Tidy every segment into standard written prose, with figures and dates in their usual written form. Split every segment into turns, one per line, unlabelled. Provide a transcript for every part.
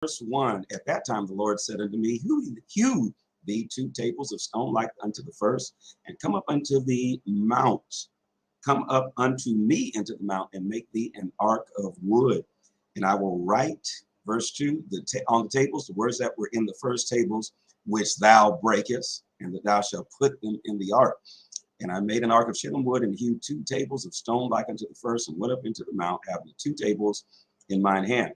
Verse 1, at that time the Lord said unto me, hew thee 2 tables of stone like unto the first, and come up unto the mount. Come up unto me into the mount, and make thee an ark of wood. And I will write, verse 2, on the tables, the words that were in the first tables, which thou breakest, and that thou shalt put them in the ark. And I made an ark of shittim wood, and hewed 2 tables of stone like unto the first, and went up into the mount, having the 2 tables in mine hand.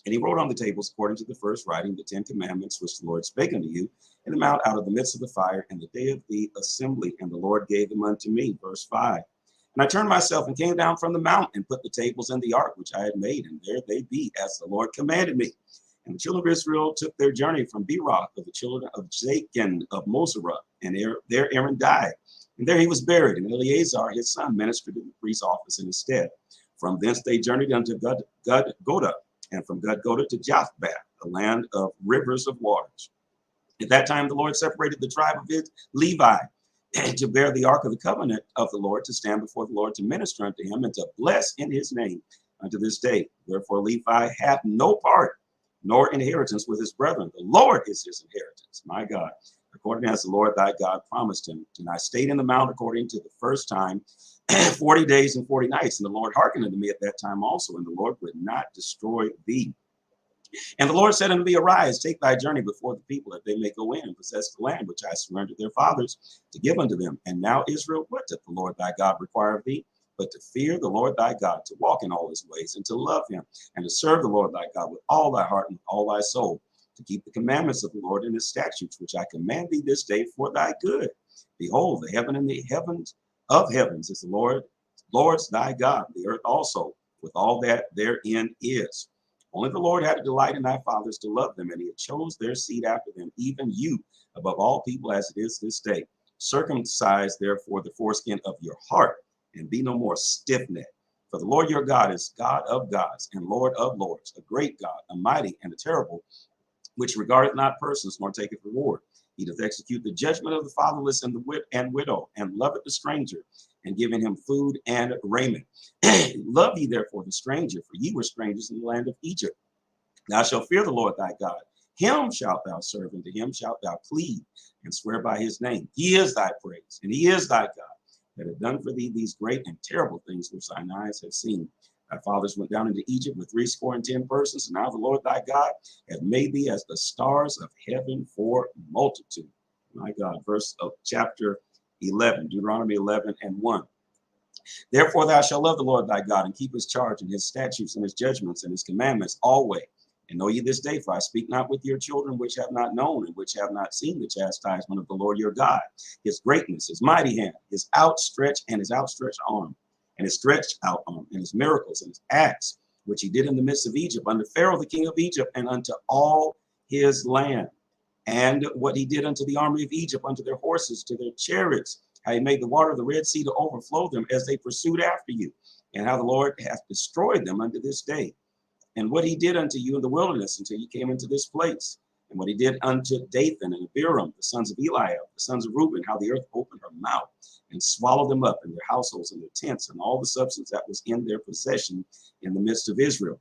And he wrote on the tables, according to the first writing, the 10 commandments which the Lord spake unto you in the mount out of the midst of the fire, and the day of the assembly. And the Lord gave them unto me. Verse 5. And I turned myself and came down from the mount, and put the tables in the ark which I had made, and there they be, as the Lord commanded me. And the children of Israel took their journey from Beeroth of the children of Jachin of Moserah, and there Aaron died. And there he was buried, and Eleazar his son ministered in the priest's office in his stead. From thence they journeyed unto Gudgodah, and from Gudgodah to Japhbath, a land of rivers of waters. At that time the Lord separated the tribe of Levi to bear the ark of the covenant of the Lord, to stand before the Lord, to minister unto him, and to bless in his name unto this day. Therefore Levi hath no part nor inheritance with his brethren. The Lord is his inheritance, my God, according as the Lord thy God promised him. And I stayed in the mount according to the first time 40 days and 40 nights. And the Lord hearkened unto me at that time also, and the Lord would not destroy thee. And the Lord said unto me, arise, take thy journey before the people, that they may go in and possess the land which I swore unto their fathers to give unto them. And now, Israel, what doth the Lord thy God require of thee? But to fear the Lord thy God, to walk in all his ways, and to love him, and to serve the Lord thy God with all thy heart and with all thy soul, to keep the commandments of the Lord and his statutes, which I command thee this day for thy good. Behold, the heaven and the heavens of heavens is the Lord's thy God, the earth also, with all that therein is. Only the Lord had a delight in thy fathers to love them, and he had chose their seed after them, even you, above all people as it is this day. Circumcise therefore the foreskin of your heart, and be no more stiff-necked. For the Lord your God is God of gods and Lord of lords, a great God, a mighty and a terrible, which regardeth not persons, nor taketh reward. He doth execute the judgment of the fatherless and the widow, and loveth the stranger, and giving him food and raiment. Love ye therefore the stranger, for ye were strangers in the land of Egypt. Thou shalt fear the Lord thy God. Him shalt thou serve, and to him shalt thou cleave, and swear by his name. He is thy praise, and he is thy God, that hath done for thee these great and terrible things which thine eyes have seen. Thy fathers went down into Egypt with 70 persons, and now the Lord thy God hath made thee as the stars of heaven for multitude. My God, verse of chapter 11, Deuteronomy 11 and 1. Therefore thou shalt love the Lord thy God, and keep his charge and his statutes and his judgments and his commandments always. And know ye this day, for I speak not with your children which have not known and which have not seen the chastisement of the Lord your God, his greatness, his mighty hand, his outstretched arm, and his stretched out arm, and his miracles and his acts, which he did in the midst of Egypt, unto Pharaoh the king of Egypt, and unto all his land. And what he did unto the army of Egypt, unto their horses, to their chariots, how he made the water of the Red Sea to overflow them as they pursued after you, and how the Lord hath destroyed them unto this day. And what he did unto you in the wilderness until you came into this place, and what he did unto Dathan and Abiram, the sons of Eliab, the sons of Reuben, how the earth opened her mouth and swallowed them up in their households and their tents, and all the substance that was in their possession in the midst of Israel.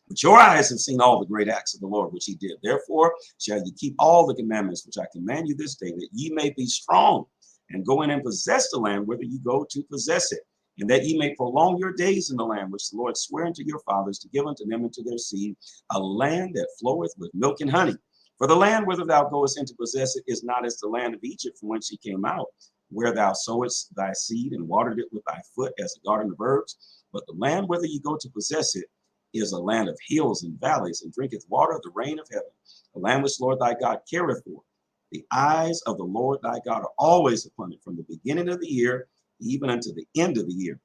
But your eyes have seen all the great acts of the Lord which he did. Therefore shall ye keep all the commandments which I command you this day, that ye may be strong, and go in and possess the land whither ye go to possess it, and that ye may prolong your days in the land which the Lord sware unto your fathers to give unto them and to their seed, a land that floweth with milk and honey. For the land whither thou goest in to possess it is not as the land of Egypt from whence ye came out, where thou sowest thy seed and watered it with thy foot as a garden of herbs. But the land whither ye go to possess it is a land of hills and valleys, and drinketh water of the rain of heaven, a land which the Lord thy God careth for. The eyes of the Lord thy God are always upon it, from the beginning of the year even unto the end of the year.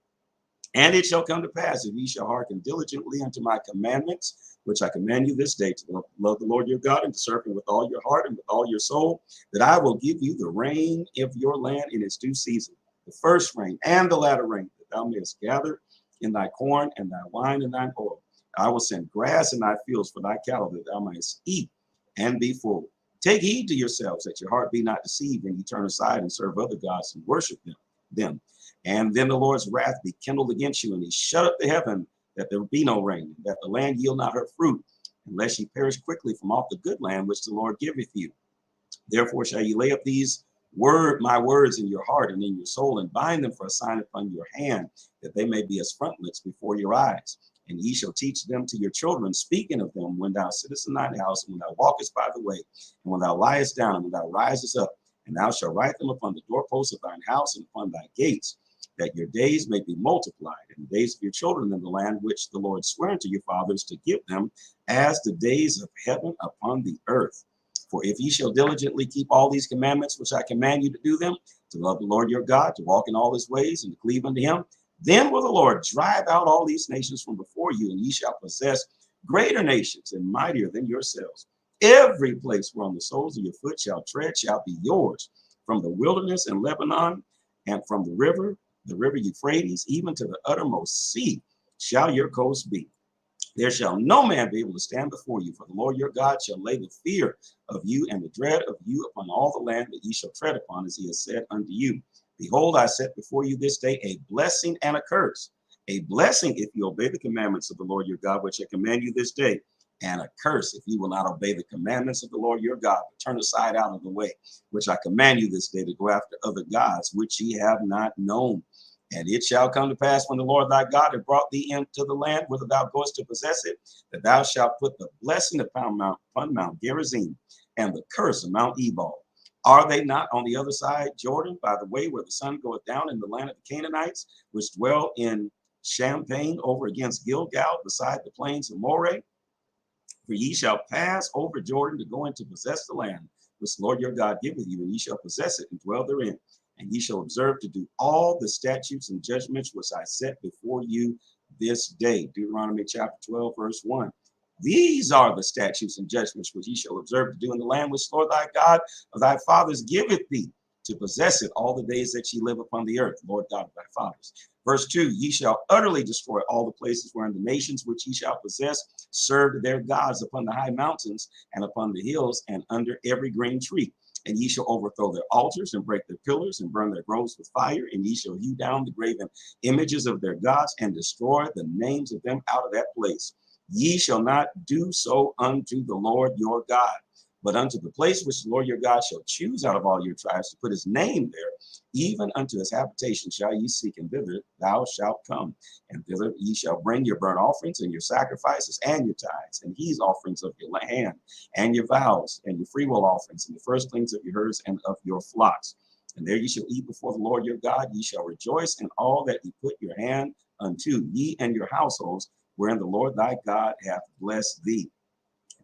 And it shall come to pass, if ye shall hearken diligently unto my commandments, which I command you this day, to love the Lord your God, and to serve him with all your heart and with all your soul, that I will give you the rain of your land in its due season, the first rain and the latter rain, that thou mayest gather in thy corn and thy wine and thine oil. I will send grass in thy fields for thy cattle, that thou mayest eat and be full. Take heed to yourselves, that your heart be not deceived, and ye turn aside and serve other gods and worship them. And then the Lord's wrath be kindled against you, and he shut up the heaven, that there be no rain, that the land yield not her fruit, unless ye perish quickly from off the good land which the Lord giveth you. Therefore shall ye lay up my words in your heart and in your soul, and bind them for a sign upon your hand, that they may be as frontlets before your eyes. And ye shall teach them to your children, speaking of them when thou sittest in thine house, and when thou walkest by the way, and when thou liest down, and when thou risest up. And thou shalt write them upon the doorposts of thine house and upon thy gates, that your days may be multiplied, and the days of your children in the land which the Lord sware unto your fathers to give them, as the days of heaven upon the earth. For if ye shall diligently keep all these commandments which I command you to do them, to love the Lord your God, to walk in all his ways, and to cleave unto him, then will the Lord drive out all these nations from before you, and ye shall possess greater nations and mightier than yourselves. Every place whereon the soles of your foot shall tread shall be yours, from the wilderness and Lebanon, and from the river Euphrates, even to the uttermost sea, shall your coast be. There shall no man be able to stand before you, for the Lord your God shall lay the fear of you and the dread of you upon all the land that ye shall tread upon, as he has said unto you. Behold, I set before you this day a blessing and a curse. A blessing if you obey the commandments of the Lord your God, which I command you this day, and a curse if you will not obey the commandments of the Lord your God, but turn aside out of the way, which I command you this day, to go after other gods, which ye have not known. And it shall come to pass, when the Lord thy God hath brought thee into the land whither thou goest to possess it, that thou shalt put the blessing upon Mount Gerizim, and the curse of Mount Ebal. Are they not on the other side Jordan, by the way where the sun goeth down, in the land of the Canaanites, which dwell in Champaign over against Gilgal, beside the plains of Moreh? For ye shall pass over Jordan to go in to possess the land which the Lord your God giveth you, and ye shall possess it and dwell therein. And ye shall observe to do all the statutes and judgments which I set before you this day. Deuteronomy chapter 12, verse 1. These are the statutes and judgments which ye shall observe to do in the land which the Lord thy God of thy fathers giveth thee, to possess it all the days that ye live upon the earth, Lord God of thy fathers. Verse 2, ye shall utterly destroy all the places wherein the nations which ye shall possess served their gods, upon the high mountains and upon the hills and under every green tree. And ye shall overthrow their altars and break their pillars and burn their groves with fire. And ye shall hew down the graven images of their gods and destroy the names of them out of that place. Ye shall not do so unto the Lord your God, but unto the place which the Lord your God shall choose out of all your tribes to put his name there, even unto his habitation shall ye seek, and thither thou shalt come. And thither ye shall bring your burnt offerings and your sacrifices and your tithes and heave offerings of your land and your vows and your freewill offerings and the firstlings of your herds and of your flocks. And there ye shall eat before the Lord your God. Ye shall rejoice in all that ye put your hand unto, ye and your households, wherein the Lord thy God hath blessed thee.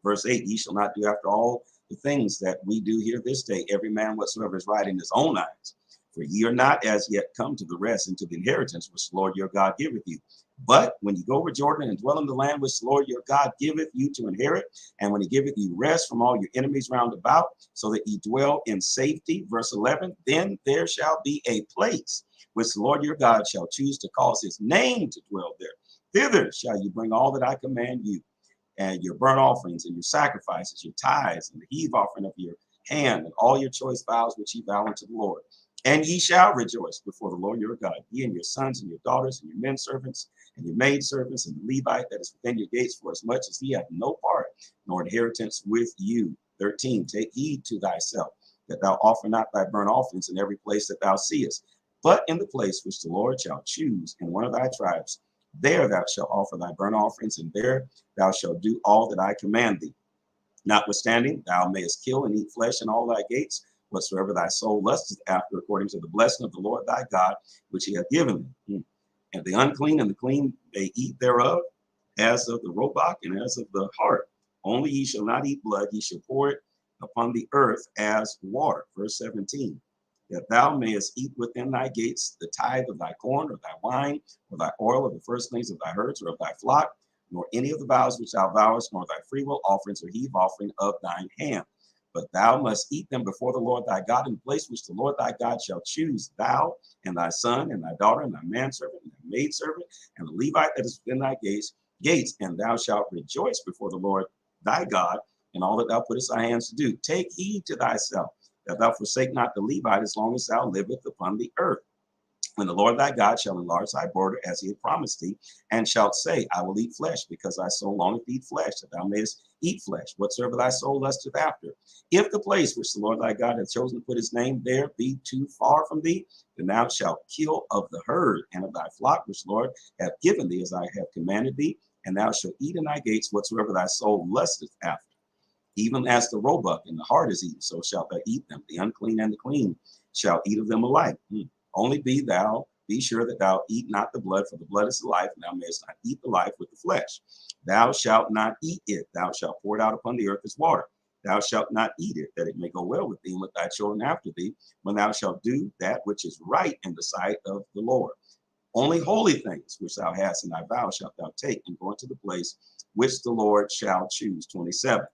Verse 8, ye shall not do after all the things that we do here this day, every man whatsoever is right in his own eyes. For ye are not as yet come to the rest and to the inheritance which the Lord your God giveth you. But when you go over Jordan and dwell in the land which the Lord your God giveth you to inherit, and when he giveth you rest from all your enemies round about, so that ye dwell in safety, verse 11, then there shall be a place which the Lord your God shall choose to cause his name to dwell there. Thither shall you bring all that I command you, and your burnt offerings and your sacrifices, your tithes and the heave offering of your hand, and all your choice vows which ye vow unto the Lord. And ye shall rejoice before the Lord your God, ye and your sons and your daughters and your men servants and your maid servants and the Levite that is within your gates, for as much as he hath no part nor inheritance with you. 13, take heed to thyself, that thou offer not thy burnt offerings in every place that thou seest, but in the place which the Lord shall choose in one of thy tribes. There thou shalt offer thy burnt offerings, and there thou shalt do all that I command thee. Notwithstanding, thou mayest kill and eat flesh in all thy gates, whatsoever thy soul lusteth after, according to the blessing of the Lord thy God, which he hath given thee. And the unclean and the clean may eat thereof, as of the roebuck and as of the hart. Only ye shall not eat blood, ye shall pour it upon the earth as water. Verse 17. That thou mayest eat within thy gates the tithe of thy corn, or thy wine, or thy oil, or the firstlings of thy herds, or of thy flock, nor any of the vows which thou vowest, nor thy freewill offerings or heave offering of thine hand. But thou must eat them before the Lord thy God in the place which the Lord thy God shall choose, thou and thy son and thy daughter and thy manservant and thy maidservant and the Levite that is within thy gates, and thou shalt rejoice before the Lord thy God in all that thou puttest thy hands to do. Take heed to thyself, that thou forsake not the Levite as long as thou livest upon the earth. When the Lord thy God shall enlarge thy border as he had promised thee, and shalt say, I will eat flesh, because thy soul longeth to eat flesh, that thou mayest eat flesh, whatsoever thy soul lusteth after. If the place which the Lord thy God hath chosen to put his name there be too far from thee, then thou shalt kill of the herd and of thy flock which the Lord hath given thee, as I have commanded thee, and thou shalt eat in thy gates whatsoever thy soul lusteth after. Even as the roebuck and the hart is eaten, so shalt thou eat them. The unclean and the clean shall eat of them alike. Only be sure that thou eat not the blood, for the blood is the life, and thou mayest not eat the life with the flesh. Thou shalt not eat it. Thou shalt pour it out upon the earth as water. Thou shalt not eat it, that it may go well with thee and with thy children after thee, when thou shalt do that which is right in the sight of the Lord. Only holy things which thou hast in thy vow shalt thou take, and go into the place which the Lord shall choose. 27.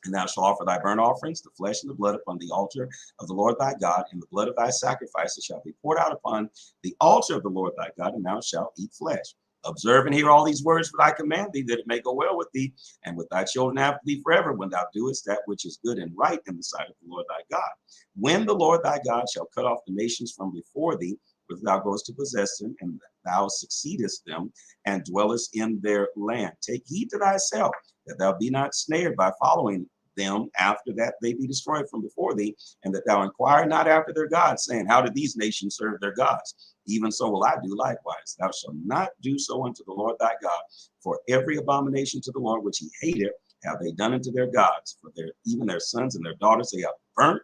And thou shalt offer thy burnt offerings, the flesh and the blood, upon the altar of the Lord thy God, and the blood of thy sacrifices shall be poured out upon the altar of the Lord thy God, and thou shalt eat flesh. Observe and hear all these words that I command thee, that it may go well with thee and with thy children after thee forever, when thou doest that which is good and right in the sight of the Lord thy God. When the Lord thy God shall cut off the nations from before thee, which thou goest to possess them, and thou succeedest them, and dwellest in their land. Take heed to thyself, that thou be not snared by following them after that they be destroyed from before thee, and that thou inquire not after their gods, saying, how did these nations serve their gods? Even so will I do likewise. Thou shalt not do so unto the Lord thy God, for every abomination to the Lord which he hated have they done unto their gods, for even their sons and their daughters they have burnt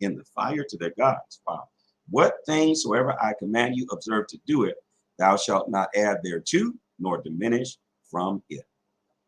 in the fire to their gods. Wow. What things soever I command you, observe to do it. Thou shalt not add thereto, nor diminish from it.